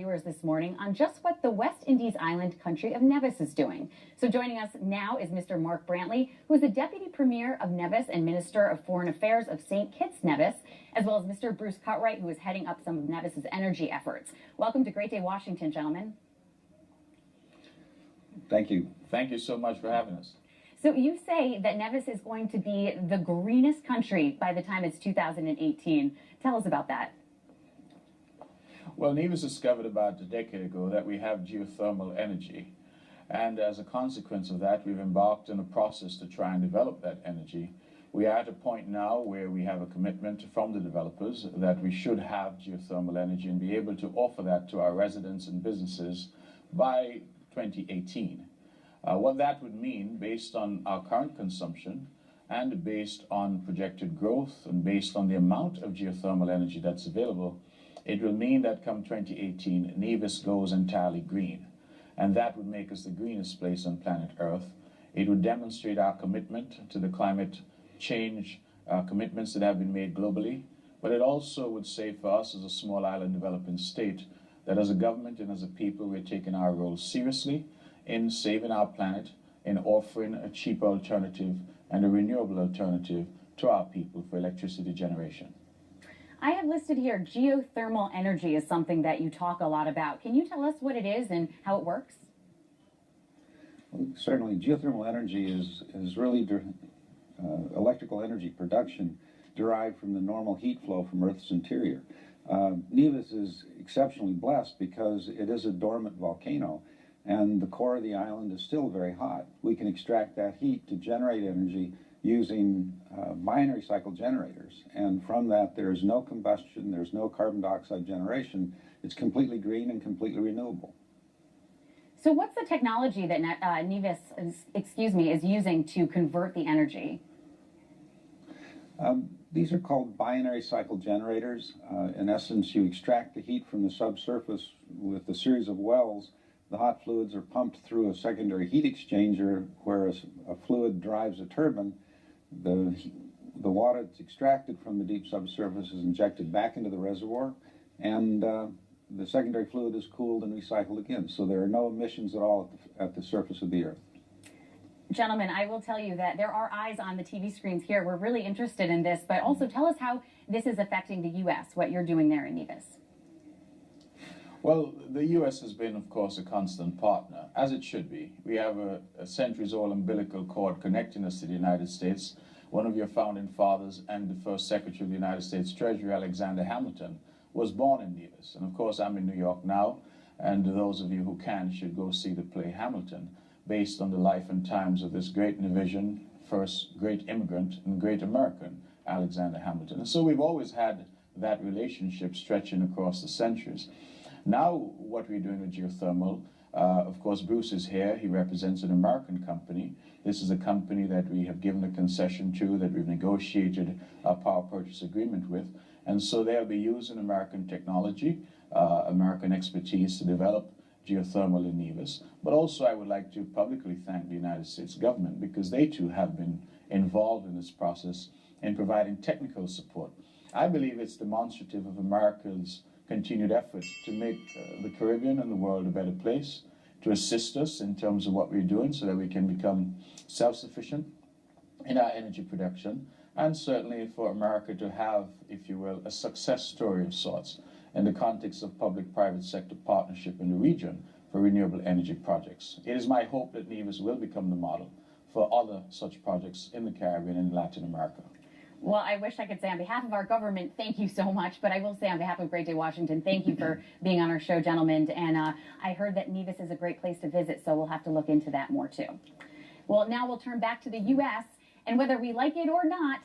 viewers this morning on just what the West Indies island country of Nevis is doing. So joining us now is Mr. Mark Brantley, who is the Deputy Premier of Nevis and Minister of Foreign Affairs of St. Kitts Nevis, as well as Mr. Bruce Cartwright, who is heading up some of Nevis's energy efforts. Welcome to Great Day Washington, gentlemen. Thank you. Thank you so much for having us. So you say that Nevis is going to be the greenest country by the time it's 2018. Tell us about that. Well, Nevis discovered about a decade ago that we have geothermal energy. And as a consequence of that, we've embarked on a process to try and develop that energy. We are at a point now where we have a commitment from the developers that we should have geothermal energy and be able to offer that to our residents and businesses by 2018. What that would mean, based on our current consumption and based on projected growth and based on the amount of geothermal energy that's available, it will mean that come 2018, Nevis goes entirely green. And that would make us the greenest place on planet Earth. It would demonstrate our commitment to the climate change commitments that have been made globally. But it also would say for us as a small island developing state that as a government and as a people, we're taking our role seriously in saving our planet, in offering a cheaper alternative and a renewable alternative to our people for electricity generation. I have listed here geothermal energy is something that you talk a lot about. Can you tell us what it is and how it works? Well, certainly, geothermal energy is really electrical energy production derived from the normal heat flow from Earth's interior. Nevis is exceptionally blessed because it is a dormant volcano and the core of the island is still very hot. We can extract that heat to generate energy using binary cycle generators, and from that there's no combustion, there's no carbon dioxide generation. It's completely green and completely renewable. So what's the technology that Nevis is using to convert the energy? These are called binary cycle generators. In essence, you extract the heat from the subsurface with a series of wells. The hot fluids are pumped through a secondary heat exchanger where a fluid drives a turbine. The water that's extracted from the deep subsurface is injected back into the reservoir, and the secondary fluid is cooled and recycled again. So there are no emissions at all at the surface of the Earth. Gentlemen, I will tell you that there are eyes on the TV screens here. We're really interested in this, but also tell us how this is affecting the U.S., what you're doing there in Nevis. Well, the U.S. has been, of course, a constant partner, as it should be. We have a centuries-old umbilical cord connecting us to the United States. One of your founding fathers and the first Secretary of the United States Treasury, Alexander Hamilton, was born in Nevis. And of course, I'm in New York now, and those of you who can should go see the play Hamilton, based on the life and times of this great Nevisian, first great immigrant and great American, Alexander Hamilton. And so we've always had that relationship stretching across the centuries. Now, what we're doing with geothermal, of course, Bruce is here. He represents an American company. This is a company that we have given a concession to, that we've negotiated a power purchase agreement with. And so they'll be using American technology, American expertise to develop geothermal in Nevis. But also, I would like to publicly thank the United States government because they too have been involved in this process in providing technical support. I believe it's demonstrative of America's continued effort to make the Caribbean and the world a better place, to assist us in terms of what we're doing so that we can become self-sufficient in our energy production, and certainly for America to have, if you will, a success story of sorts in the context of public-private sector partnership in the region for renewable energy projects. It is my hope that Nevis will become the model for other such projects in the Caribbean and Latin America. Well, I wish I could say on behalf of our government, thank you so much, but I will say on behalf of Great Day Washington, thank you for being on our show, gentlemen. And I heard that Nevis is a great place to visit, so we'll have to look into that more too. Well, now we'll turn back to the U.S., and whether we like it or not,